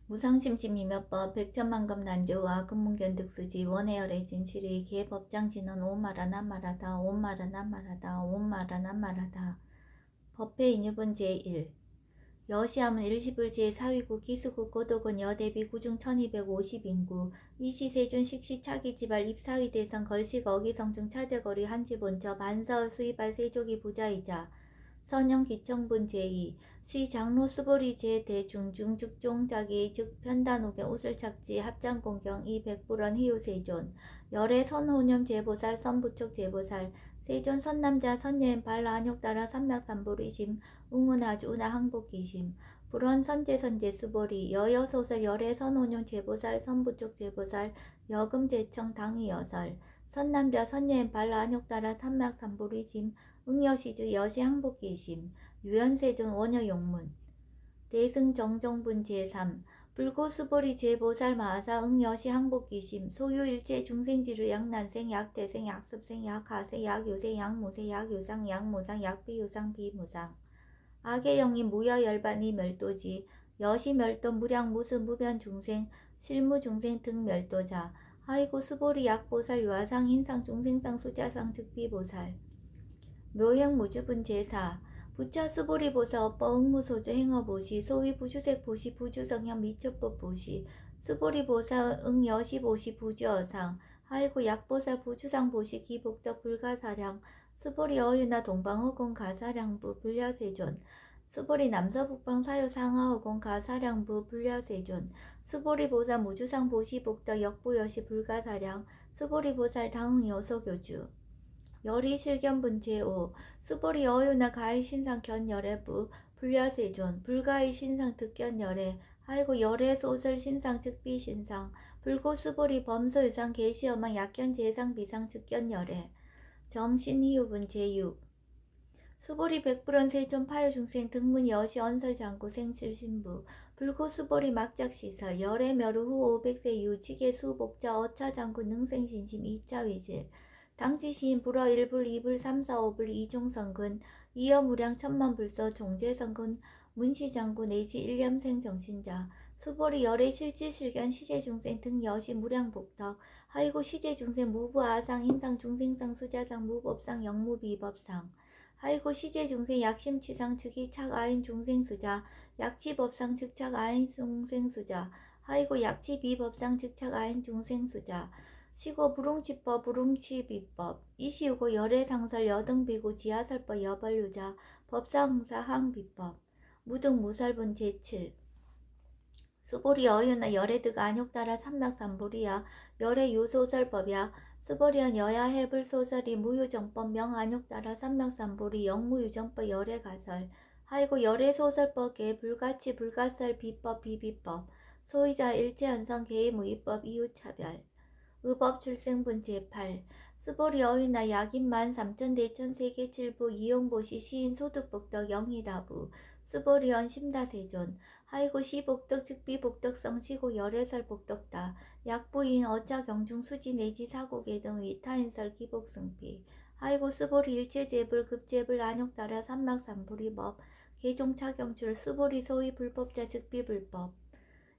무상심심이며법 백천만금 난조와 금문견득수지 원해열의 진실이 개법장진언 오마라 남마라다 오마라 남마라다 오마라 남마라다. 법회 인유분 제1 여시함은 일시불 제4위구 기수국 고독은 여대비 구중 1250인구 이시세존 식시 차기지발 입사위 대선 걸식 어기성중 차제거리 한지본처 반사월 수입할 세족이 부자이자 선영 기청분 제2 시 장로 수보리 제대중중 즉종자기 즉 편단옥의 옷을착지 합장공경 이 백불원 희우세존 열애 선호념 제보살 선부촉 제보살 세존 선남자 선예인 발라한욕 따라 삼맥삼보리심 웅은아주 운하 항복기심 불원 선제선제 수보리 여여소설 열애 선호념 제보살 선부촉 제보살 여금 제청 당이여설 선남자 선예인 발라한욕 따라 삼맥삼보리심 응여시주 여시항복기심 유연세존 원여용문 대승정정분 제3 불고수보리 제보살 마하사 응여시 항복기심 소유일체 중생지루 약난생 약대생 약습생 약하세 약요세 약모세 약요상 약모상 약비요상 비무상 악의영이 무여열반이 멸도지 여시멸도 무량무수 무변중생 실무중생 등 멸도자 하이고 수보리 약보살 유아상 인상 중생상 수자상 즉비보살 묘행무주분 제4 부처 수보리 보사 업보 응무소주 행어보시 소위 부주색 보시 부주성형 미초법 보시 수보리 보사 응여시 보시 부주어상 하이고 약보살 부주상 보시 기복덕 불가사량 수보리 어유나 동방허공 가사량부 불려세존 수보리 남서북방 사유 상하허공 가사량부 불려세존 수보리 보사 무주상 보시 복덕 역부여시 불가사량 수보리 보살 당응 여소교주 열이 실견분 제5 수보리 어유나 가히 신상 견열애부 불려세존 불가히 신상 득견열애 하이고 열애 소설 신상 즉비 신상 불고 수보리 범소유상 계시어망 약견 제상 비상 즉견열애 정신희우분 제6 수보리 백불원 세존 파유중생 등문 여시 언설장구 생실신부 불고 수보리 막작시설 열애 멸후 후 500세 이후 지계 수복자 어차장구 능생신심 2차 위질 당지시인 불어 1불 2불 3, 4, 5불 2종성근 이여무량 천만불서 종제성근 문시장구 내지 일념생 정신자 수보리 열애 실지실견 시제중생 등 여시 무량복덕 하이고 시제중생 무부아상 인상중생상 수자상 무법상 영무비법상 하이고 시제중생 약심취상 즉이 착아인 중생수자 약치법상 즉착 아인 중생수자 하이고 약치비법상 즉착 아인 중생수자 시고 불웅치법 불웅치비법 이시우고 열애상설 여등비고 지하설법 여벌유자 법사흥사 항비법 무등무설분 제7 수보리 어유나 열애득 안욕따라 삼맥삼보리야 열애 유소설법야 수보리언 여야 해불소설이 무유정법 명안욕따라 삼맥삼보리 영무유정법 열애가설 하이고 열애소설법계 불가치 불가설 비법 비비법 소위자 일체현성 개의무위법 이유차별 의법 출생분 제8 수보리 어휘나 약인만 삼천대천 세계칠부 이용보시 시인 소득복덕 영희다부 수보리언 심다세존 하이고 시복덕 즉비복덕성 시고 열애설 복덕다 약부인 어차경중 수지 내지 사고계 등 위타인설 기복승피 하이고 수보리 일체제불 급제불 안욕따라 삼막삼보리법 개종차경출 수보리 소위 불법자 즉비불법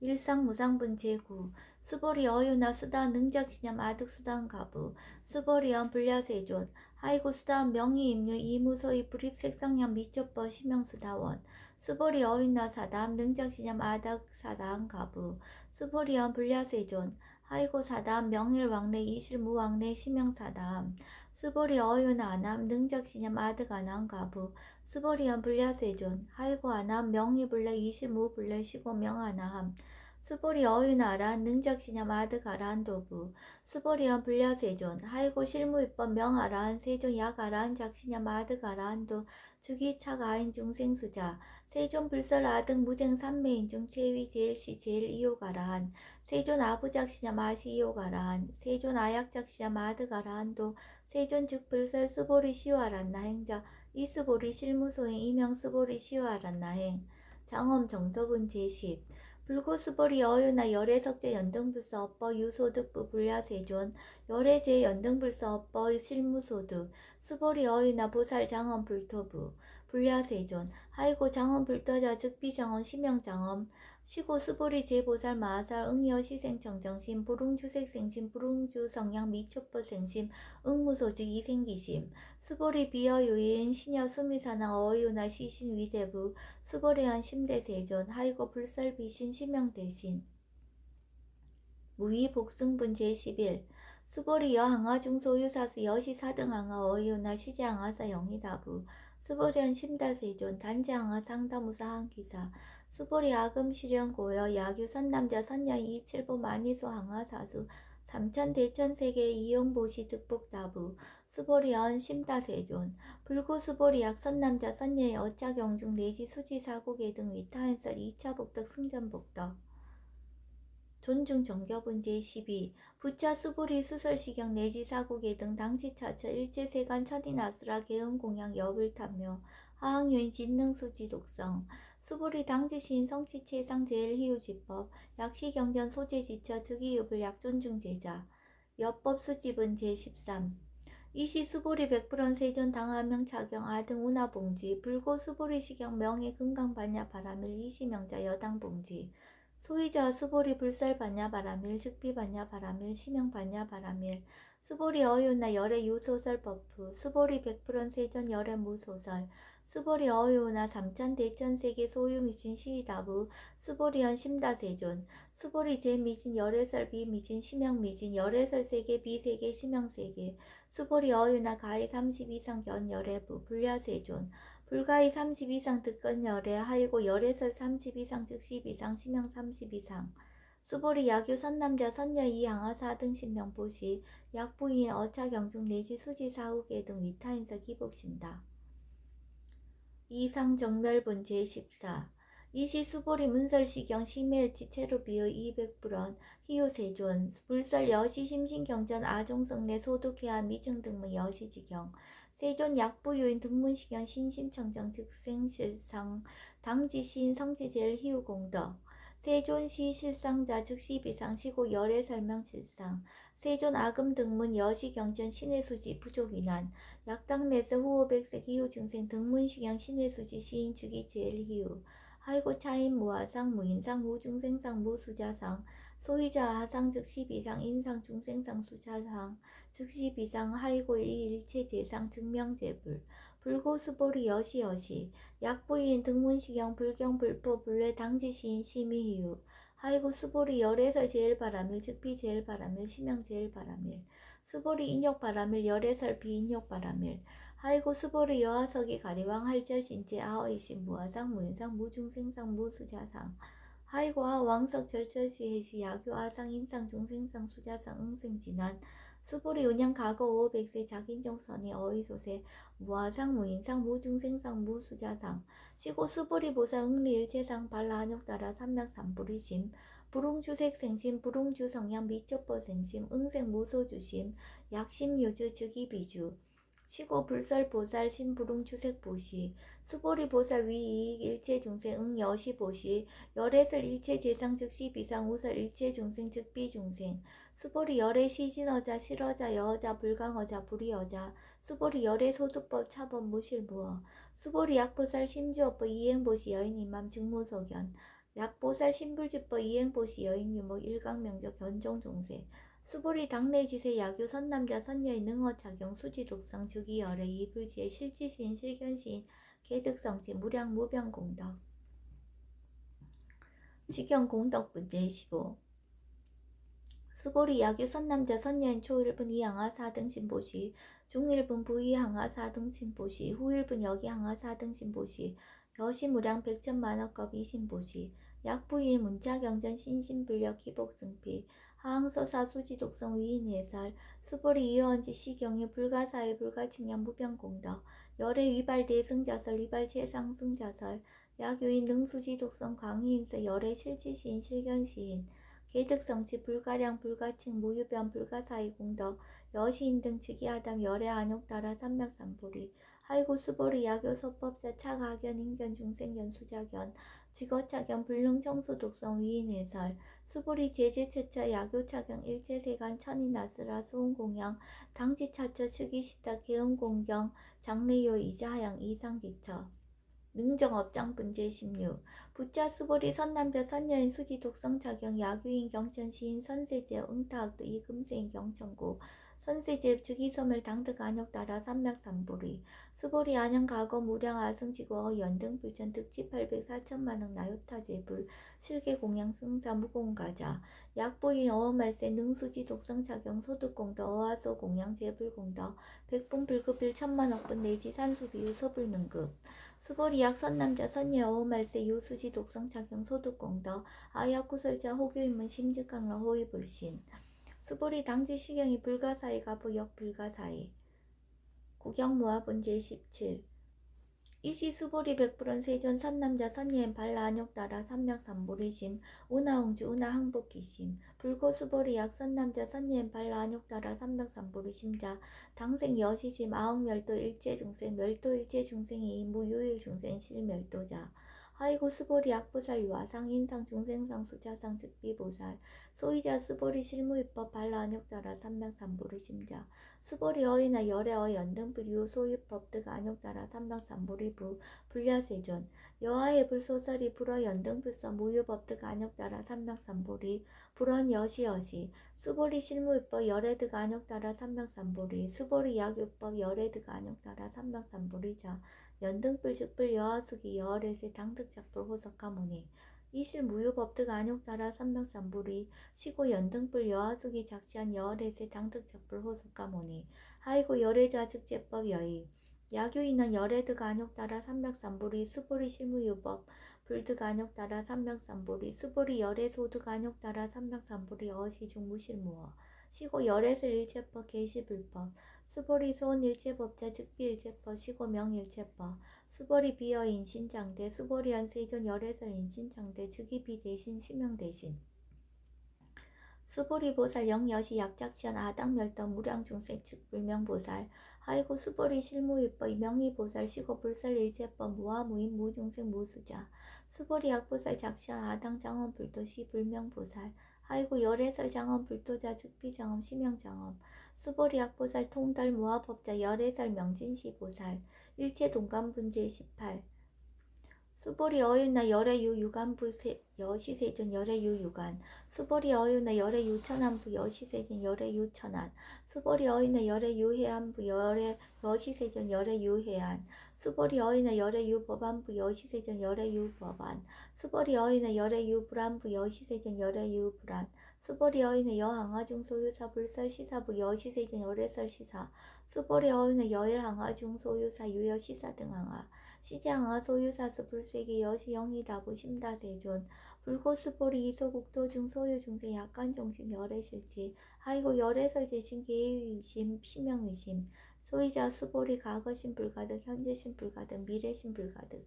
일상무상분 제9 수보리 어유나 수다원 능작시념 아득수다원 가부 수보리언 불려세존 하이고 수다원 명의임류 이무소의 불입색성형 미초법 시명수다원 수보리 어유나 사다함 능작시념 아득사다원 가부 수보리언 불려세존 하이고 사다함 명일왕래 이실무왕래 시명사다함 수보리 어유나 아남 능작시념 아득아나원 가부 수보리언 불려세존 하이고 아남 명의불래 이실무불래 시고명아나함 수보리 어유나라 능작시념 아득아라한 도부 수보리언 불려세존 하이고 실무입법 명아라한 세존 약아라한 작시념 아득아라한도 즉이차가인 중생수자 세존 불설 아득 무쟁 삼매인 중 최위 제일시 제일 이호가라한 세존 아부작시념 아시 이호가라한 세존 아약작시념 아득아라한도 세존 즉 불설 수보리 시와란나 행자 이수보리 실무소행 이명 수보리 시와란나행 장엄 정토분 제10 불고수보리 어유나 열애석제 연등불서 업버 유소득부 불야세존 열애제 연등불서 업버 실무소득 수보리 어유나 보살 장엄 불토부 불야세존 하이고 장엄 불떠자 즉비정엄 심영장엄 시고 수보리 제보살 마하살 응여 시생정정심 불응주색생심 불응주 성향 미초법 생심 응무소즉 이생기심 수보리 비어요인 신여 수미사나 어유나 시신 위대부 수보리한 심대세존 하이고 불설비신 심영대신 무위복승분 제11 수보리 여항아 중소유사수 여시사등항아 어이유나 시제항아사 영희다부 수보리한 심다세존 단지항아 상다무사 한기사 수보리 아금시련고여 야규선남자 선녀이 이칠보 만이소 항아사수 삼천대천세계 이용보시 득복다부 수보리언 심다세존 불구수보리 약선남자 선녀의 어차경중 내지 수지사고계 등 위타한설 2차 복덕 승전복덕 존중 정교분 제12 부차 수보리 수설시경 내지 사고계 등 당지차처 일제세간 천인아수라 계음공양 여불탐묘 하항요인 진능수지 독성 수보리 당지시인 성치체상 제일희우지법 약시경전 소재지처 즉이유불 약존중제자 여법수집은 제13 이시 수보리 백불원 세존 당하명 차경 아등 운하봉지 불고 수보리 시경 명예 금강반야 바람일 이시명자 여당봉지 소위자 수보리 불살 반야 바람일 즉비 반야 바람일 시명 반야 바람일 수보리 어유나 열애 유소설 버프 수보리 백불원 세존 열애 무소설 수보리 어유나 삼천 대천 세계 소유 미진 시다부 수보리연 심다세존 수보리 제미진 열애설 비미진 시명 미진 열애설 세계 비세계 시명 세계 수보리 어유나 가히 30 이상 견 열애부 불야세존 불가히 30 이상 득건 열애 하이고 열애설 30 이상 즉십 이상 시명 30 이상 수보리 야규 선남자 선녀 이항아 사등 신명보시 약부인 어차경중 내지 수지 사후계 등 위타인서 기복신다. 이상 정멸분 제14 이시 수보리 문설시경 심해일치 체루비의 200불원 희요세존 불설 여시 심신경전 아종성내 소득해한 미증등의 여시지경 세존 약부유인 등문시경 신심청정 즉생실상 당지시인 성지제일 희우공덕 세존시 실상자 즉시 비상시고 열애 설명실상 세존 아금 등문 여시경전 신의수지 부족위난 약당내서 후오백색 희우증생 등문시경 신의수지 시인 즉이 제일 희우 하이고 차인 무하상 무인상 무중생상 무수자상 소위자 하상 즉시 비상 인상 중생상 수자상 즉시 비상 하이고 일체 재상 증명재불 불고수보리 여시 약부인 등문시경 불경 불포 불례 당지시인 심의희우 하이고 수보리 열애설 제일바람일 즉비 제일바람일 시명 제일바람일 수보리 인욕바람일 열애설 비인욕바람일 하이고 수보리 여하석이 가리왕 할절신체 아어이신 무하상 무인상 무중생상 무수자상 하이고 왕석 절철시해시 야교 아상 인상 중생상 수자상 응생진한 수보리 은양 과거 500세 작인종선이 어이소세 무하상 무인상 무중생상 무수자상 시고 수보리 보살 응리일체상 발라한욕따라 삼명삼불이심 불웅주색생심 불웅주성양 미초법생심 응생무소주심 약심유주 즉이비주 시고 불설보살 신불웅주색보시 수보리보살 위이익 일체중생 응여시보시 열애설 일체재상 즉시 비상우설 일체중생 즉비중생 수보리 열애 시진어자 실어자 여어자 불강어자 불이어자 수보리 열애 소득법 차법 무실무어 수보리 약보살 심주어법 이행보시 여인임맘 증무소견 약보살 신불주법 이행보시 여인유목 일강명적 견종종세 수보리 당내지세 야규 선남자 선녀의 능어작용 수지독성 즉이열애 이불지의 실지시인 실견시인 개득성지 무량 무병공덕 지경공덕분 제15 수보리 야규 선남자 선녀인 초일분 이항아 사등신보시 중일분 부이항아 사등신보시 후일분 여기항아 사등신보시 여시무량 백천만억겁 이신보시 약부이 문자경전 신신불력 기복승피 하항서사 수지독성 위인예설 수보리 이어언지 시경의 불가사의 불가칭량 무병공덕 열애 위발대승자설 위발체상승자설 약유인 능수지독성 광희인세 열애 실지시인 실견시인 개득성치 불가량 불가칭 무유변 불가사의 공덕 여시인 등 즉이하담 열애 안욕따라 삼명삼보리 하이고 수보리 야교 소법자 차가견 인견 중생견 수자견 직어차견 불능청수 독성 위인해설 수보리 제재체차 야교차경 일체세간 천인아스라 수운공양 당지차처 즉이시타 계음공경 장래요 이자하양 이상기처 능정업장 분제 16. 부자 수보리 선남자 선여인 수지 독성 작용 야규인 경천 시인 선세제 응타학도 이금세인 경천고 선세제 즉이섬을 당득 안역 따라 삼맥삼보리 수보리 안양 가거 무량 아승지고 연등 불천 득지 800 4천만억 나요타제불 실계 공양 승사 무공가자 약보인 어어말세 능수지 독성 작용 소득공더 어하소 공양 제불공더 백분 불급 1천만억분 내지 산수비유 소불능급 수보리약 선남자 선예 어우말세 요수지 독성 작용 소득공더 아야구설자 호교인문 심직강러 호위불신 수보리 당지 시경이 불가사의 가부역 불가사의 구경모아본 제17 이시 수보리 백불원 세존 선남자 선예엔 발라 안욕 따라 삼맥삼보리심 우나홍주 우나항복기심 불고 수보리약 선남자 선예엔 발라 안욕 따라 삼맥삼보리심자 당생 여시심 아흥멸도 일체중생 멸도 일체중생이 무유일중생 실멸도자 하이고 수보리 약보살 유아상 인상 중생상 수자상 즉비보살 소이자 수보리 실무입법 발라 안욕 따라 삼맥삼보리심자 수보리 어이나 열애어 연등불유 소유법득 안욕 따라 삼맥삼보리부 불야세존 여하의 불소설이 불어 연등불서 무유법득 안욕 따라 삼맥삼보리 불언 여시여시 수보리 실무입법 열애득 안욕 따라 삼맥삼보리 수보리 약유법 열애득 안욕 따라 삼맥삼보리자 연등불 즉불 여하수기 여월에세 당득작불 호석하모니 이실 무유법득 안욕 따라 삼맥삼보리 시고 연등불 여하수기 작시한 여월에세 당득작불 호석하모니 하이고 열애자 즉제법 여의 야교인은 열애득 안욕 따라 삼맥삼보리 수보리 실무유법 불득 안욕 따라 삼맥삼보리 수보리 열애소득 안욕 따라 삼맥삼보리 어시중 무실무어 시고 열애슬 일체법 계시불법 수보리 소원 일체법자 즉비일체법 시고 명일체법 수보리 비어 인신장대 수보리한 세존 열애설 인신장대 즉이비 대신 시명대신 수보리보살 영여시 약작시연 아당멸덕 무량중생 측불명보살 하이고 수보리 실무유법 명의보살 시고 불설일체법 무아무인 무중생 무수자 수보리 약보살 작시연 아당장엄 불도시 불명보살 하이고 열애설 장엄 불도자 즉비장엄 시명장엄 수보리 약보살 통달 무아법자 열애설 명진시보살 일체동감분제 18 수보리 어윤나 열애유 유간부 여시세존 열애유 유간 수보리 어윤나 열애유 천안부 여시세존 열애유 천안 수보리 어윤나 열애유 해안부 여시세존 열애유 해안 수보리 어윤나 열애유 법안부 여시세존 열애유 법안 수보리 어윤나 열애유 불안부 여시세존 열애유 불안 수보리 어윤나 여항아중 소유사 불설 시사부 여시세존 열애설 시사 수보리 어윤나 여일항아중 소유사 유여 시사 등 항아 시장아 소유사스 불세기 여시 영이다고 심다세존 불고수보리 이소국도중 소유중세 약간정심 열애실지 하이고 열애설제신 계의의심 시명의심 소이자 수보리 과거신 불가득 현재신 불가득 미래신 불가득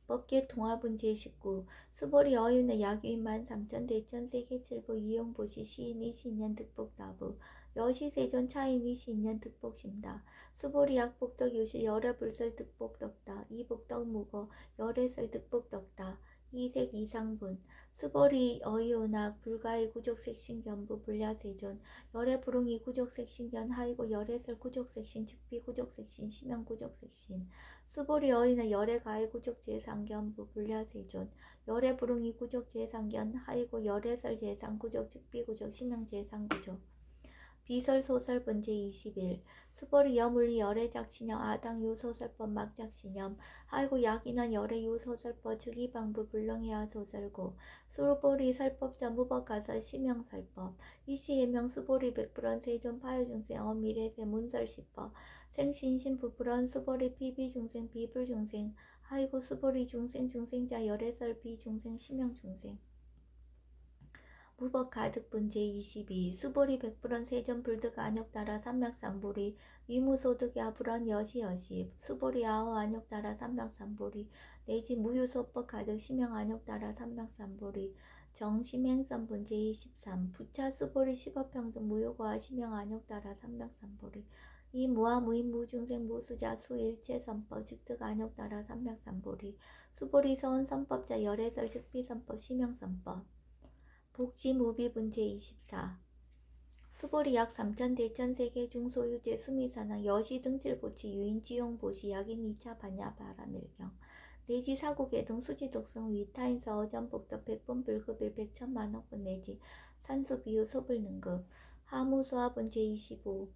법계 통합은 제19 수보리 어윤의 야규인 13,000 대천 세계칠보 이용보시 시인 이시인년 득복다부 여시세존 차인 이시인년 득복심다 수보리 약복덕 요시 열애불설 득복덕다 이복덕 무거 열애설 득복덕다 이색 이상분 수보리 어이오나 불가의 구족색신견부 불야세존 열애불응이 구족색신견 하이고 열애설 구족색신 즉비 구족색신 시명 구족색신 수보리 어이나 열애가의 구족제상견부 불야세존 열애불응이 구족제상견 하이고 열애설 제상 구족 즉비 구족 시명 제상구족 비설소설 번제 21 수보리 여물리 열애작신염 아당 유소설법 막작신염 하이고 약인한 열애 유소설법 즉이방부 불능해야 소설고 수보리 설법자 무법가설 시명설법 이시해명 수보리 백불원 세존 파요중생 어미래세 문설시법 생신신부 불원 수보리 피비중생 비불중생 하이고 수보리 중생자 열애설 비중생 시명중생 무법 가득분 제22 수보리 백불원 세전 불득 안욕 따라 삼맥삼보리 위무소득 야불원 여시여시 수보리 아호 안욕 따라 삼맥삼보리 내지 무유소법 가득 시명 안욕 따라 삼맥삼보리 정심행선분 제23 부차 수보리 시법평등 무효고와 시명 안욕 따라 삼맥삼보리 이 무아 무인 무중생 무수자 수일체선법 즉득 안욕 따라 삼맥삼보리 수보리 서원선법자 열애설 즉비선법 시명선법 복지무비분 제24 수보리 약 3천 대천 세계 중소유제 수미산항 여시 등칠보치 유인지용보시 약인 2차 반야 바라밀경 내지 사국의 등 수지독성 위타인서 어전복덕 백분 불급일 백천만억분 내지 산수비유 소불능급 하무수화분 제25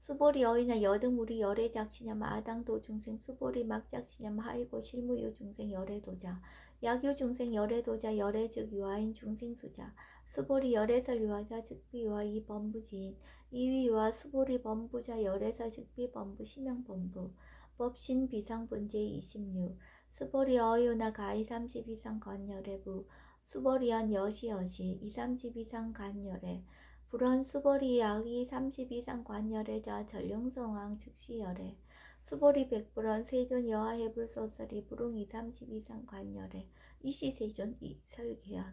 수보리 어이나 여등우리 열애작시념 아당도 중생 수보리 막작시념 하이고 실무유 중생 열애도자 약유 중생 열애도자 열애즉 유아인 중생수자 수보리 열애설 유아자 즉비유아 이범부지인 이위유아 수보리 범부자 열애설 즉비범부 심형범부 법신 비상분 제26 수보리 어유나 가이 30 이상 건열애부 수보리언 여시여시 2, 30 이상 간열애 불원 수보리 약이 30 이상 관열애자 전룡성왕 즉시열애 수보리 백불원 세존 여하해불소설이 불웅 2, 30 이상 관열애 이시세존 이설계연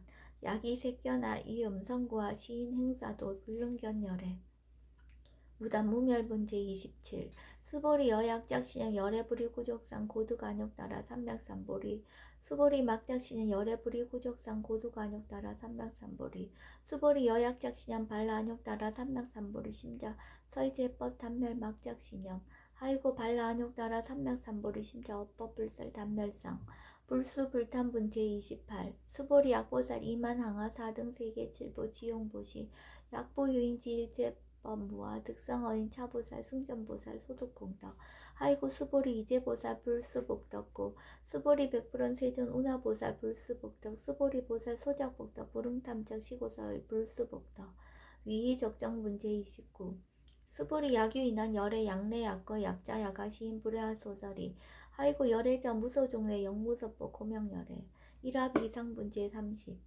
약이 색견아 이음성구와 시인 행사도 불능견열애 무단 무멸분 제27 수보리 여약작신염 열애불이 구족상 고두간욕 따라 삼맥삼보리 수보리 막작신염 열애불이 구족상 고두간욕 따라 삼맥삼보리 수보리 여약작신염 발라안욕 따라 삼맥삼보리 심자 설제법 단멸 막작신염 하이고 발라안욕 따라 삼맥삼보리 심자 업법 불설 단멸상 불수 불탄분 제28 수보리 약보살 이만항하 4등 세계 7보 지용보시 약보유인지 일제 법무와 득성어인 차보살 승전보살 소득공덕 하이고 수보리 이제보살 불수복덕고 수보리 백불원 세존 운하보살 불수복덕 수보리 보살 소작복덕 불응탐적 시고설 불수복덕 위의적정문제 29 수보리 약유인한 열애 양내 약거 약자 야가 시인 불회한 소설이 하이고 열애자 무소종래 영무섭보 고명열애 일합 이상분제 30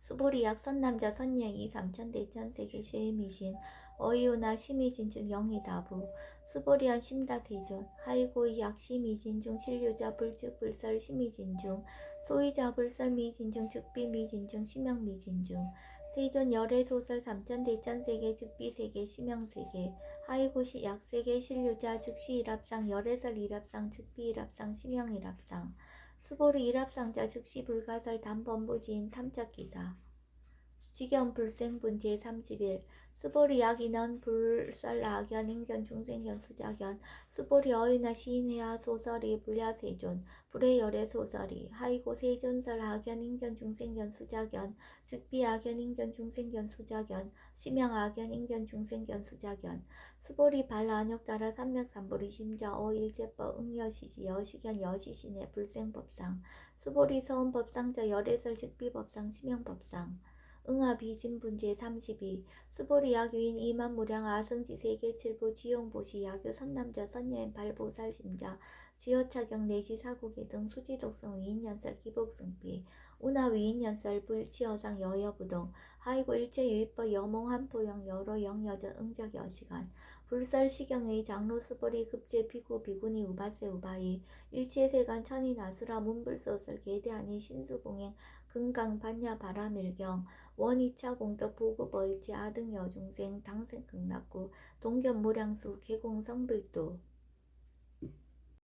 수보리 약 선남자 선예이 삼천대천세계 쉐미신 어이오나 심의진중 영희다부 수보리한 심다세존 하이고 약 심의진중 신류자 불즉 불설 심의진중 소이자 불설 미진중 즉비 미진중 심형 미진중 세존 열애소설 삼천대천세계 즉비세계 심형세계 하이고 약세계 신류자 즉시 일합상 열애설 일합상 즉비 일합상 심형 일합상 수보리 일합상자 즉시 불가설 단범부지인 탐착기사 직연 불생분 제31 수보리 약인원 불설 악연 인견 중생견 수작연 수보리 어이나 시인해야 소설이 불야세존 불의 열애 소설이 하이고 세존설 악연 인견 중생견 수작연 즉비 악연 인견 중생견 수작연 심형 악연 인견 중생견 수작연 수보리 발라안욕 따라 삼맥삼보리 심자 어일제법 응여시시 여시견 여시신의 불생법상 수보리 서원법상자 열애설 즉비법상 심형법상 응아비진분제 32 수보리 약유인 이만무량 아승지 세계 7보 지용보시 약유 선남자 선여인 발보살심자 지어차경 내시 사국의 등 수지독성 위인연설 기복승비 운하 위인연설 불치어상 여여부동 하이고 일체유입법 여몽한포영 여로 영여전 응작 여시간 불설시경의 장로 수보리 급제 비구 비구니 우바세 우바이 일체세간 천이 나수라 문불소설 계대하니 신수공행 금강 반야 바라밀경 원이차 공덕 보급어일지 아등 여중생 당생 극락구 동견 모량수 개공성불도